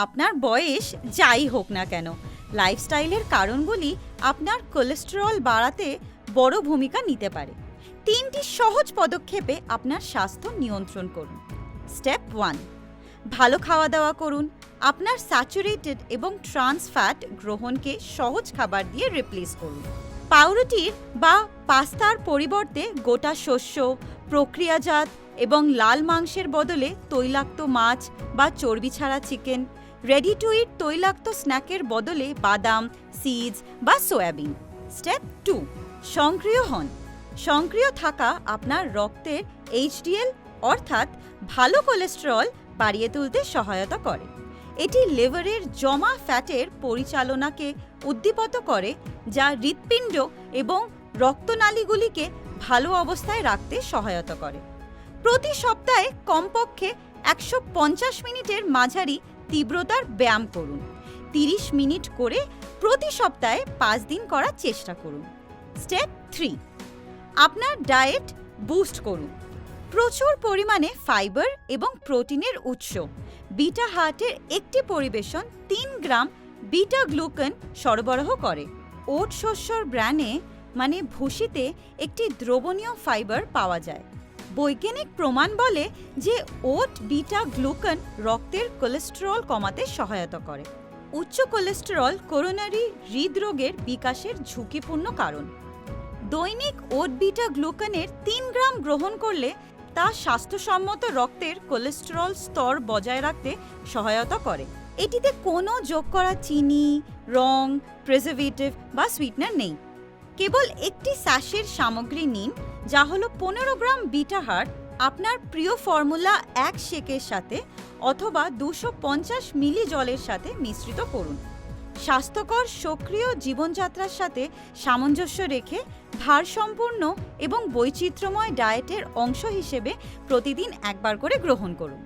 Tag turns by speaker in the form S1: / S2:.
S1: আপনার বয়স যাই হোক না কেন, লাইফস্টাইলের কারণগুলি আপনার কোলেস্টেরল বাড়াতে বড় ভূমিকা নিতে পারে। 3টি সহজ পদক্ষেপে আপনার স্বাস্থ্য নিয়ন্ত্রণ করুন। স্টেপ 1, ভালো খাওয়া দাওয়া করুন। আপনার স্যাচুরেটেড এবং ট্রান্স ফ্যাট গ্রহণকে সহজ খাবার দিয়ে রিপ্লেস করুন। পাউরুটির বা পাস্তার পরিবর্তে গোটা শস্য, প্রক্রিয়াজাত এবং লাল মাংসের বদলে তৈলাক্ত মাছ বা চর্বি ছাড়া চিকেন, রেডি টু ইট তৈলাক্ত স্ন্যাকের বদলে বাদাম, সিডস বা সয়াবিন। স্টেপ 2, সক্রিয় হন। সক্রিয় থাকা আপনার রক্তের এইচডিএল অর্থাৎ ভালো কোলেস্টেরল বাড়িয়ে তুলতে সহায়তা করে। এটি লিভারের জমা ফ্যাটের পরিচালনাকে উদ্দীপত করে, যা হৃৎপিণ্ড এবং রক্তনালীগুলিকে ভালো অবস্থায় রাখতে সহায়তা করে। প্রতি সপ্তাহে কমপক্ষে 150 মিনিটের মাঝারি তীব্রতার ব্যায়াম করুন। 30 মিনিট করে প্রতি সপ্তাহে 5 দিন করার চেষ্টা করুন। স্টেপ 3, আপনার ডায়েট বুস্ট করুন। প্রচুর পরিমাণে ফাইবার এবং প্রোটিনের উৎস বিটা হার্টের একটি পরিবেশন 3 গ্রাম বিটা গ্লুকান সরবরাহ করে। ওট শস্যর ব্র্যানে মানে ভুসিতে একটি দ্রবণীয় ফাইবার পাওয়া যায়। বৈজ্ঞানিক প্রমাণ বলে যে ওট বিটা গ্লুকান রক্তের কোলেস্টেরল কমাতে সহায়তা করে। উচ্চ কোলেস্টেরল করোনারি হৃদরোগের বিকাশের ঝুঁকিপূর্ণ কারণ। দৈনিক ওট বিটা গ্লুকানের 3 গ্রাম গ্রহণ করলে তা স্বাস্থ্যসম্মত রক্তের কোলেস্টেরল স্তর বজায় রাখতে সহায়তা করে। এটিতে কোনো যোগ করা চিনি, রং, প্রিজারভেটিভ বা সুইটনার নেই। কেবল একটি স্যাশের সামগ্রী নিন, যা হলো 15 গ্রাম বিটা হার্ট। আপনার প্রিয় ফর্মুলা 1 শেকের সাথে অথবা 250 মিলি জলের সাথে মিশ্রিত করুন। স্বাস্থ্যকর সক্রিয় জীবনযাত্রার সাথে সামঞ্জস্য রেখে ভারসম্পূর্ণ এবং বৈচিত্র্যময় ডায়েটের অংশ হিসেবে প্রতিদিন একবার করে গ্রহণ করুন।